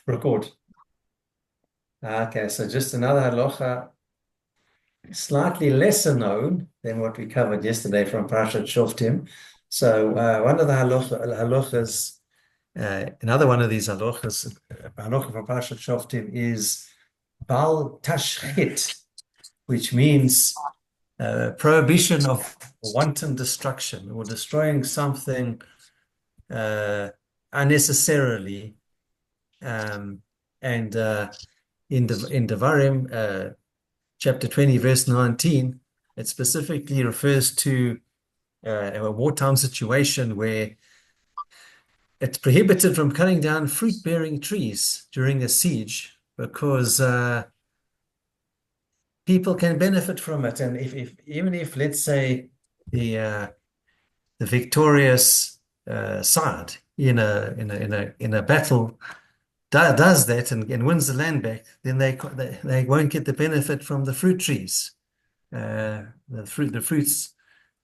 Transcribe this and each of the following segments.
Record. Okay, so just another halacha, slightly lesser known than what we covered yesterday from Parashat Shoftim. So one of the halachas, another one of these halachas, halacha from Parashat Shoftim is Bal Tashchit, which means prohibition of wanton destruction or destroying something unnecessarily. Um, and in Devarim, chapter 20, verse 19, it specifically refers to a wartime situation where it's prohibited from cutting down fruit-bearing trees during a siege because people can benefit from it. And if even if, let's say, the victorious side in a battle does that and wins the land back, then they won't get the benefit from the fruit trees. The fruits.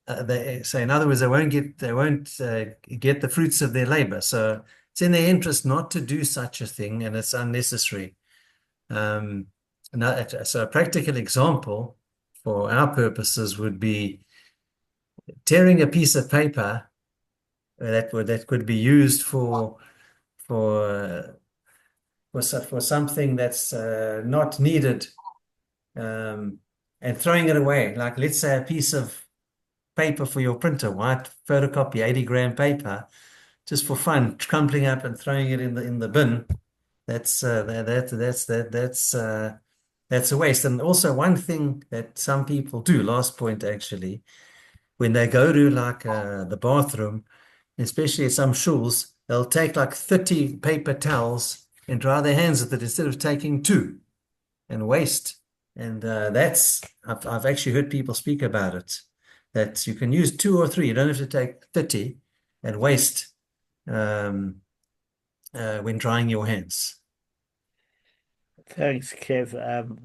So in other words, they won't get the fruits of their labor. So it's in their interest not to do such a thing, and it's unnecessary. So a practical example for our purposes would be tearing a piece of paper that could be used for for something that's not needed, um, and throwing it away. Like, let's say, a piece of paper for your printer, white photocopy, 80-gram paper, just for fun, crumpling up and throwing it in the bin. That's a waste. And also, one thing that some people do, last point actually, when they go to like the bathroom, especially at some shuls, they'll take like 30 paper towels and dry their hands with it instead of taking two, and waste. And I've actually heard people speak about it, that you can use two or three. You don't have to take 30 and waste um, when drying your hands. Thanks, Kev.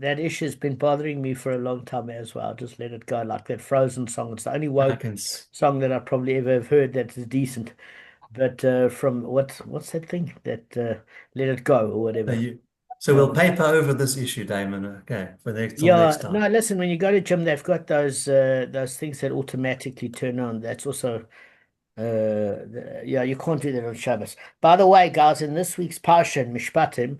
That issue's been bothering me for a long time as well. Just let it go, like that Frozen song. It's the only I woke can. song that I probably ever have heard that is decent. But from what's that thing that Let It Go or So whatever. you, so we'll Um, paper over this issue, Damon. Okay, for till next yeah, time. no, listen, when you go to gym, they've got those things that automatically turn on. That's also yeah, you can't do that on Shabbos. By the way, guys, in this week's Parsha in Mishpatim,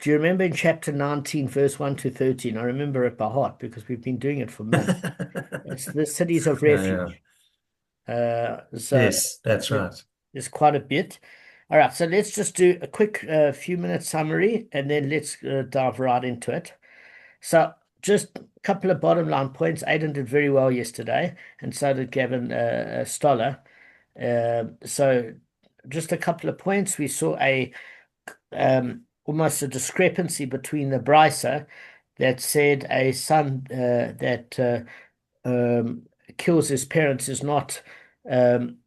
do you remember in chapter 19, verse 1 to 13? I remember it by heart because we've been doing it for months. It's the cities of Yeah. refuge. So Yes, that's it- right. there's quite a bit. All right, so let's just do a quick few minute summary and then let's dive right into it. So just a couple of bottom line points. Aidan did very well yesterday, and so did Gavin Stoller. So just a couple of points. We saw a almost a discrepancy between the brisa that said a son that kills his parents is not um,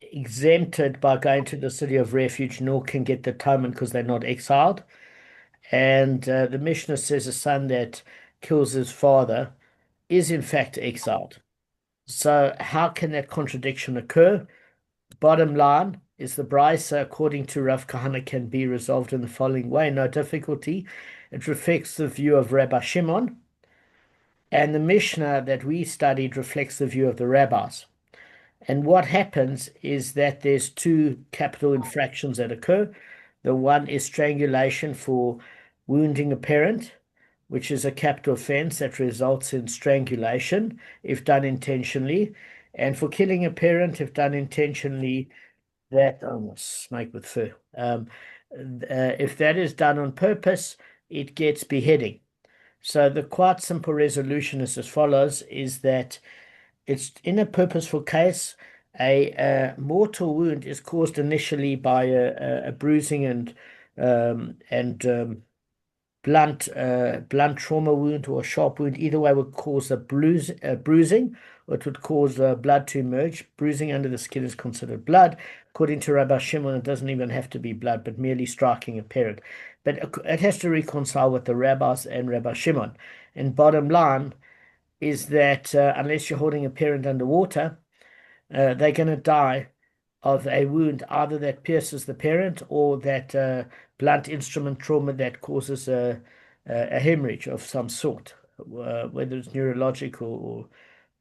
exempted by going to the city of refuge, nor can get the atonement because they're not exiled. And the Mishnah says a son that kills his father is in fact exiled. So how can that contradiction occur? Bottom line is the brisa, according to Rav Kahana, can be resolved in the following way: no difficulty. It reflects the view of Rabbi Shimon, and the Mishnah that we studied reflects the view of the rabbis. And what happens is that there's two capital infractions that occur. The one is strangulation for wounding a parent, which is a capital offense that results in strangulation if done intentionally. And for killing a parent, if done intentionally, that almost snake with fur. If that is done on purpose, it gets beheading. So the quite simple resolution is as follows: is that it's in a purposeful case, a mortal wound is caused initially by a bruising and blunt trauma wound or a sharp wound. Either way would cause bruising, or it would cause blood to emerge. Bruising under the skin is considered blood. According to Rabbi Shimon, it doesn't even have to be blood, but merely striking a parent. But it has to reconcile with the rabbis and Rabbi Shimon. And bottom line is that unless you're holding a parent underwater, they're going to die of a wound, either that pierces the parent or that blunt instrument trauma that causes a hemorrhage of some sort, whether it's neurological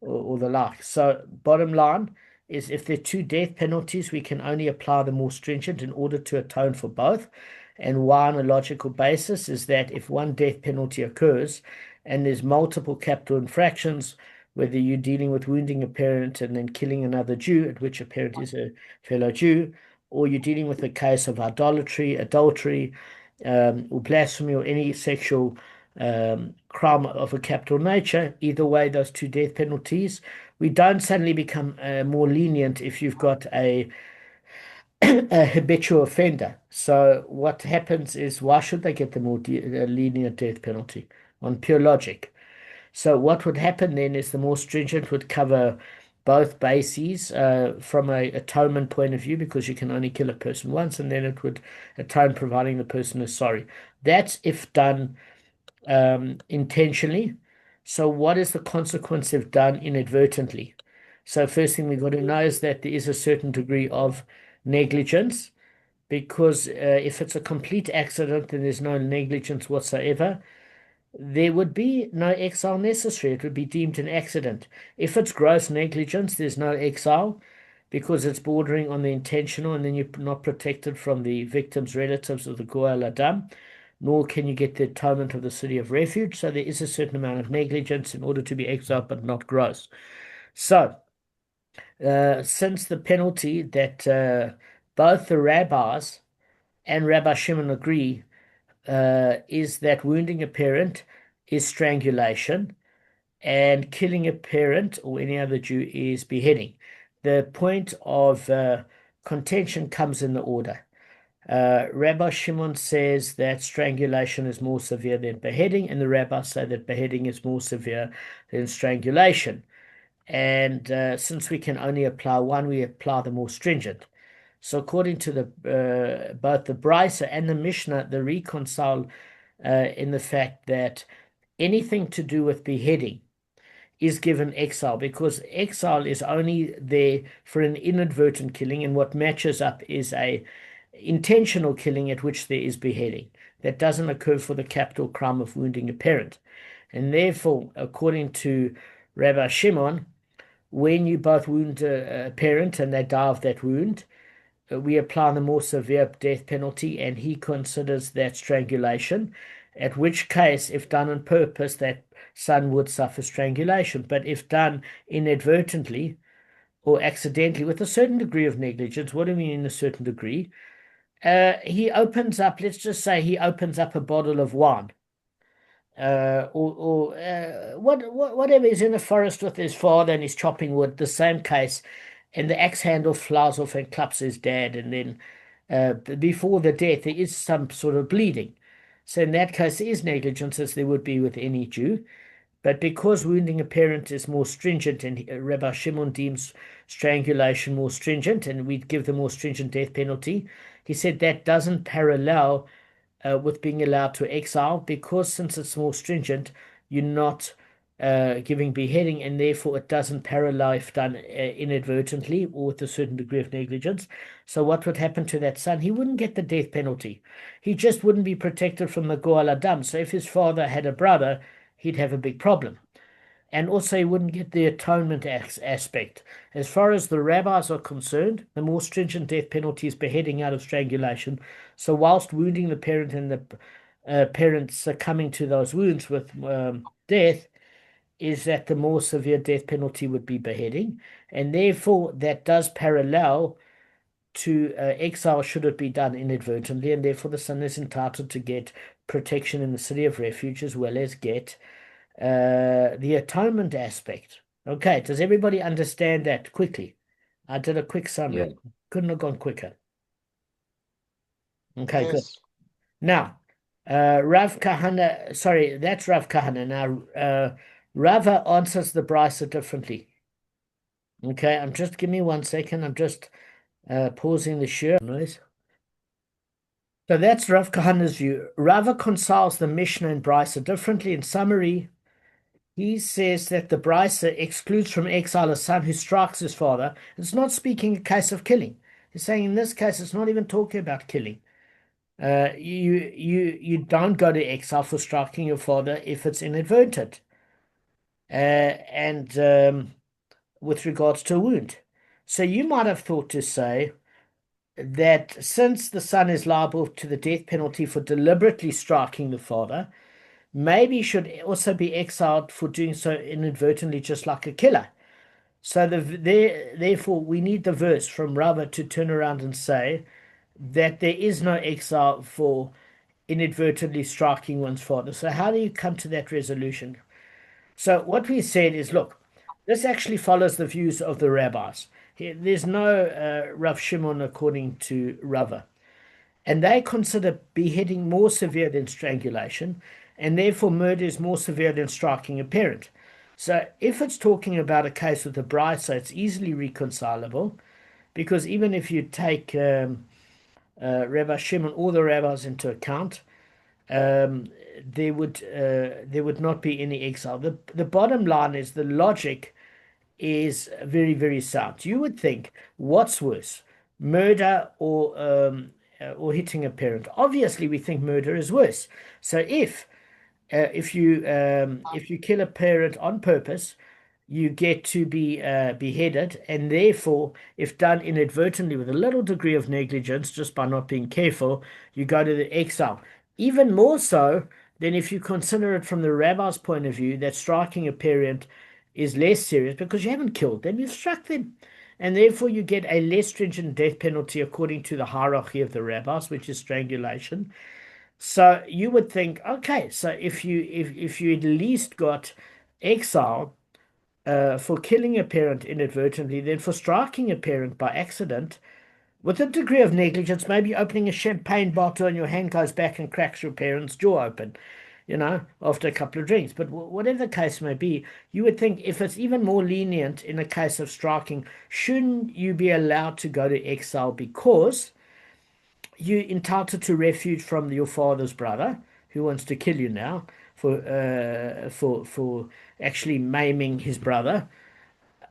or the like. So, bottom line is if there are two death penalties, we can only apply the more stringent in order to atone for both. And why on a logical basis is that if one death penalty occurs and there's multiple capital infractions, whether you're dealing with wounding a parent and then killing another Jew, at which a parent is a fellow Jew, or you're dealing with a case of idolatry, adultery, or blasphemy, or any sexual crime of a capital nature, either way, those two death penalties, we don't suddenly become more lenient if you've got a habitual offender. So what happens is, why should they get the more lenient death penalty on pure logic? So what would happen then is the more stringent would cover both bases from a atonement point of view, because you can only kill a person once, and then it would atone providing the person is sorry. That's if done intentionally. So what is the consequence if done inadvertently? So first thing we've got to know is that there is a certain degree of negligence, because if it's a complete accident and there's no negligence whatsoever, there would be no exile necessary. It would be deemed an accident. If it's gross negligence, there's no exile because it's bordering on the intentional, and then you're not protected from the victim's relatives of the Goel Adam, nor can you get the atonement of the city of refuge. So there is a certain amount of negligence in order to be exiled, but not gross. So, since the penalty that both the rabbis and Rabbi Shimon agree is that wounding a parent is strangulation, and killing a parent or any other Jew is beheading. The point of contention comes in the order. Rabbi Shimon says that strangulation is more severe than beheading, and the rabbis say that beheading is more severe than strangulation. And since we can only apply one, we apply the more stringent. So according to the both the Brisa and the Mishnah, they reconcile in the fact that anything to do with beheading is given exile, because exile is only there for an inadvertent killing, and what matches up is a intentional killing at which there is beheading. That doesn't occur for the capital crime of wounding a parent. And therefore, according to Rabbi Shimon, when you both wound a parent and they die of that wound, we apply the more severe death penalty, and he considers that strangulation, at which case, if done on purpose, that son would suffer strangulation. But if done inadvertently or accidentally with a certain degree of negligence, what do I mean in a certain degree? He opens up, let's just say he opens up a bottle of wine. Whatever, is in a forest with his father and he's chopping wood, the same case, and the axe handle flies off and clubs his dad, and then before the death there is some sort of bleeding. So in that case there is negligence, as there would be with any Jew. But because wounding a parent is more stringent, and Rabbi Shimon deems strangulation more stringent, and we'd give the more stringent death penalty, he said that doesn't parallel with being allowed to exile, because since it's more stringent, you're not giving beheading, and therefore it doesn't parallel if done inadvertently or with a certain degree of negligence. So what would happen to that son? He wouldn't get the death penalty. He just wouldn't be protected from the Goal Adam. So if his father had a brother, he'd have a big problem. And also, he wouldn't get the atonement aspect. As far as the rabbis are concerned, the more stringent death penalty is beheading out of strangulation. So, whilst wounding the parent and the parent succumbing to those wounds with death, is that the more severe death penalty would be beheading. And therefore, that does parallel to exile should it be done inadvertently. And therefore, the son is entitled to get protection in the city of refuge, as well as get the atonement aspect. Okay, does everybody understand that quickly? I did a quick Yeah. summary. Couldn't have gone quicker. Okay, good. Yes. Now, Rav Kahana, sorry, that's Rav Kahana. Now, Rava answers the Brisa differently. Okay, give me 1 second. I'm just pausing the share noise. So that's Rav Kahana's view. Rava consults the Mishnah and Brisa differently. In summary, he says that the Brisa excludes from exile a son who strikes his father. It's not speaking a case of killing. He's saying in this case, it's not even talking about killing. You don't go to exile for striking your father if it's inadvertent. And with regards to a wound. So you might have thought to say that since the son is liable to the death penalty for deliberately striking the father, maybe he should also be exiled for doing so inadvertently, just like a killer. So therefore, we need the verse from Rava to turn around and say that there is no exile for inadvertently striking one's father. So how do you come to that resolution? So what we said is, look, this actually follows the views of the rabbis. There's no Rav Shimon according to Rava. And they consider beheading more severe than strangulation, and therefore murder is more severe than striking a parent. So if it's talking about a case with a bride, so it's easily reconcilable, because even if you take Rabbi Shimon, all the rabbis into account, um, there would not be any exile. The bottom line is the logic is very, very sound. You would think, what's worse, murder or hitting a parent? Obviously, we think murder is worse. So if you kill a parent on purpose, you get to be beheaded, and therefore, if done inadvertently with a little degree of negligence, just by not being careful, you go to the exile. Even more so than if you consider it from the rabbi's point of view, that striking a parent is less serious because you haven't killed them, you've struck them. And therefore, you get a less stringent death penalty according to the hierarchy of the rabbis, which is strangulation. So you would think, okay, so if you at least got exile for killing a parent inadvertently, then for striking a parent by accident, with a degree of negligence, maybe opening a champagne bottle and your hand goes back and cracks your parent's jaw open, after a couple of drinks. But whatever the case may be, you would think if it's even more lenient in a case of striking, shouldn't you be allowed to go to exile because you're entitled to refuge from your father's brother who wants to kill you now for actually maiming his brother?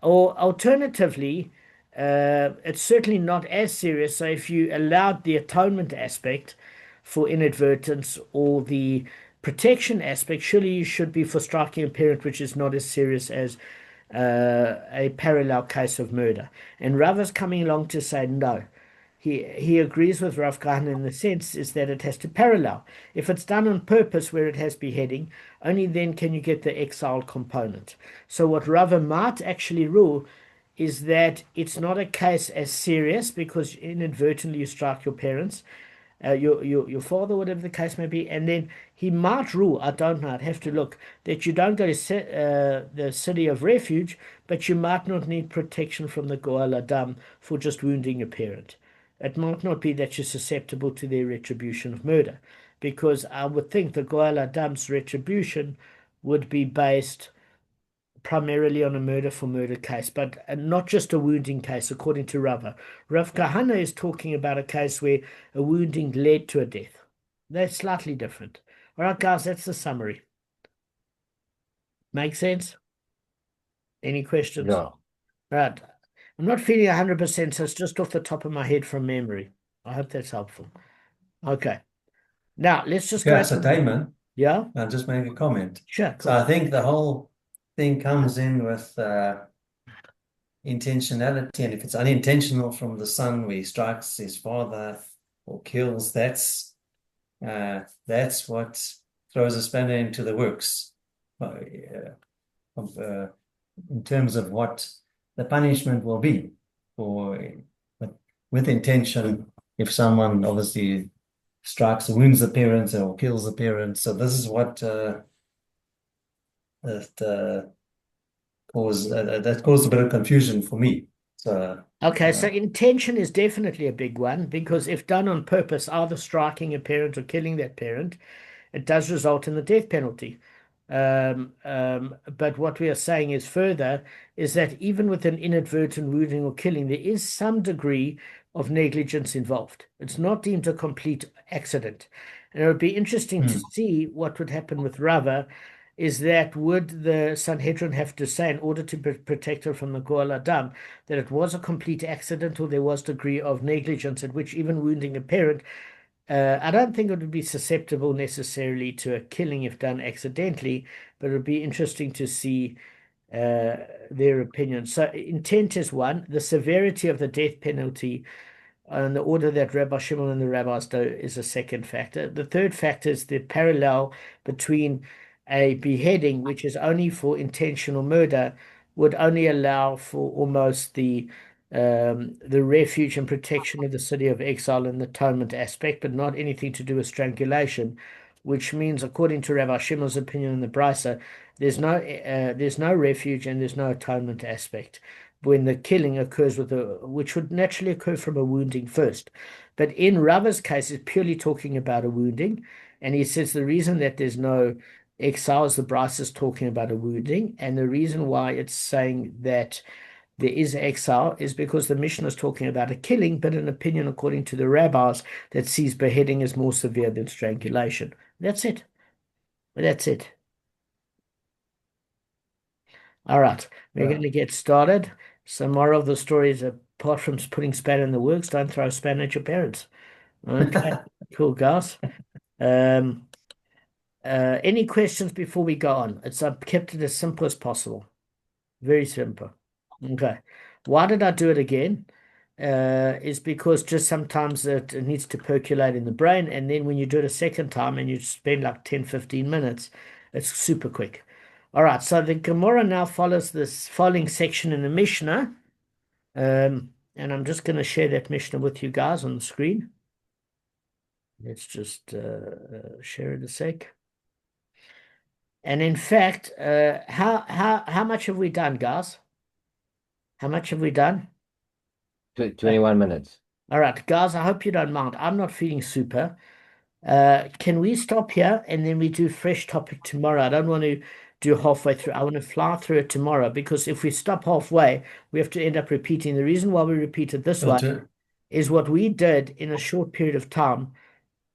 Or alternatively, it's certainly not as serious. So if you allowed the atonement aspect for inadvertence or the protection aspect, surely you should be for striking a parent, which is not as serious as a parallel case of murder. And Rava's coming along to say no. He agrees with Rav Kahana in the sense is that it has to parallel. If it's done on purpose where it has beheading, only then can you get the exile component. So what Rava might actually rule is that it's not a case as serious because inadvertently you strike your parents, your father, whatever the case may be, and then he might rule, I don't know, I'd have to look, that you don't go to the city of refuge, but you might not need protection from the Goel Adam for just wounding a parent. It might not be that you're susceptible to their retribution of murder, because I would think the Goel Adam's retribution would be based primarily on a murder for murder case, but not just a wounding case, according to Rava. Rav Kahana is talking about a case where a wounding led to a death. That's slightly different. All right, guys, that's the summary. Make sense? Any questions? Yeah. Right. I'm not feeling 100%, so it's just off the top of my head from memory. I hope that's helpful. Okay. Now, let's just Yeah, go. so Damon, Yeah? I'll just make a comment. Sure. So I think the whole thing comes in with intentionality, and if it's unintentional from the son where he strikes his father or kills, that's what throws a spanner into the works in terms of what the punishment will be for with intention if someone obviously strikes or wounds the parents or kills the parents. So this is what that caused a bit of confusion for me. So Okay, so intention is definitely a big one because if done on purpose, either striking a parent or killing that parent, it does result in the death penalty. But what we are saying is further is that even with an inadvertent wounding or killing, there is some degree of negligence involved. It's not deemed a complete accident. And it would be interesting to see what would happen with Rava is that would the Sanhedrin have to say, in order to protect her from the Goel Adam, that it was a complete accident or there was degree of negligence at which even wounding a parent, I don't think it would be susceptible necessarily to a killing if done accidentally, but it would be interesting to see their opinion. So intent is one, the severity of the death penalty and the order that Rabbi Shimon and the rabbis do is a second factor. The third factor is the parallel between a beheading, which is only for intentional murder, would only allow for almost the refuge and protection of the city of exile and the atonement aspect, but not anything to do with strangulation, which means, according to Rabbi Shimon's opinion in the Brisa, there's no refuge and there's no atonement aspect when the killing occurs which would naturally occur from a wounding first. But in Rava's case, it's purely talking about a wounding. And he says the reason that there's no exile is the Bryce is talking about a wounding. And the reason why it's saying that there is exile is because the Mishnah is talking about a killing, but an opinion according to the rabbis that sees beheading as more severe than strangulation. That's it. That's it. All right, we're going to get started. Some more of the stories, apart from putting spanner in the works, don't throw a spanner at your parents. Okay, cool, guys. Any questions before we go on? I've kept it as simple as possible. Very simple. Okay. Why did I do it again? Is because just sometimes it needs to percolate in the brain, and then when you do it a second time and you spend like 10, 15 minutes, it's super quick. All right, so the Gemara now follows this following section in the Mishnah. And I'm just going to share that Mishnah with you guys on the screen. Let's just share it a sec. And in fact, how much have we done, guys? How much have we done? 21 minutes. All right, guys, I hope you don't mind. I'm not feeling super. Can we stop here and then we do fresh topic tomorrow? I don't want to do halfway through. I want to fly through it tomorrow because if we stop halfway, we have to end up repeating. The reason why we repeat it this way is what we did in a short period of time.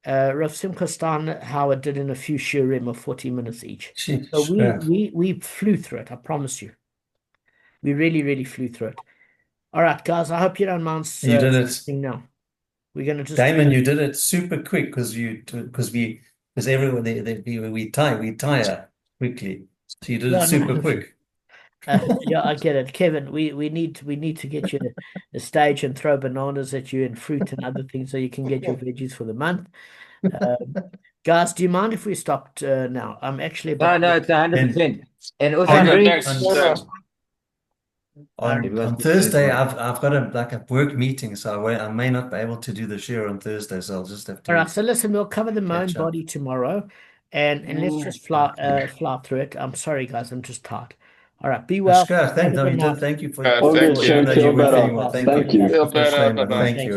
Rav Schottenstein, Howard did in a few shiurim of 40 minutes each. So we flew through it, I promise you. We really, really flew through it. All right, guys, I hope you don't mind. You did it. No. We're going to just Damon, you did it super quick because everyone we tire quickly. So you did it super quick. Yeah, I get it, Kevin. We need to get you a stage and throw bananas at you and fruit and other things so you can get your veggies for the month. Guys, do you mind if we stopped now? I'm actually No, it's 100%. And also on Thursday, I've got a work meeting, so I may not be able to do the share on Thursday, so I'll just have to. All right, so listen, we'll cover the mind body tomorrow, and let's just fly through it. I'm sorry, guys, I'm just tired. All right, be well. Thank you for Thank you. Thank you. Feel better. Thank you.